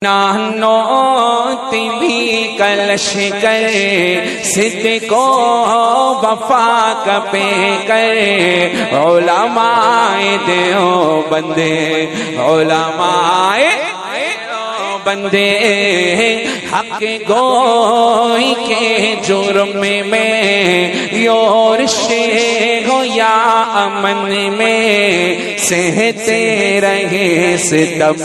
نانو بھی کلش کر صدق و وفا کپے کر علماء دیوبند علماء بندے حق گوئی کے جرم میں یورش ہو یا امن میں سہتے رہے ستم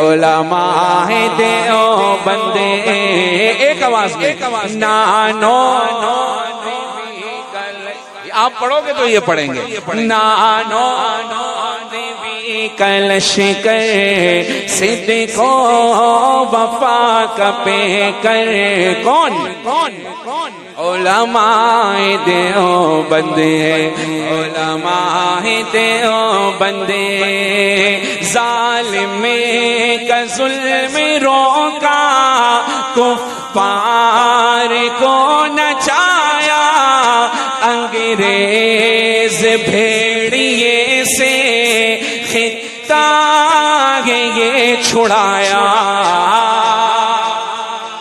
علماء دیوبند ایک آواز میں نانو آپ پڑھو گے تو یہ پڑھیں گے نانو کلش کر صدق و وفا کپے کر کون علماء دیوبند علماء دیوبند ظالم کا ظلم روکا کفار کو نچایا انگریز بھیڑیے سے خطہ یہ چھڑایا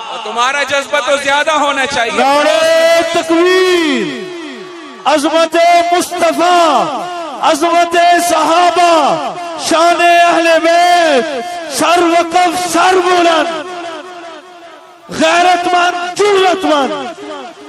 اور تمہارا جذبہ تو زیادہ ہونا چاہیے نعرہ تکبیر عظمت مصطفیٰ عظمت صحابہ شان اہل بیت سر وقف سر بلند غیرت مند جرأت مند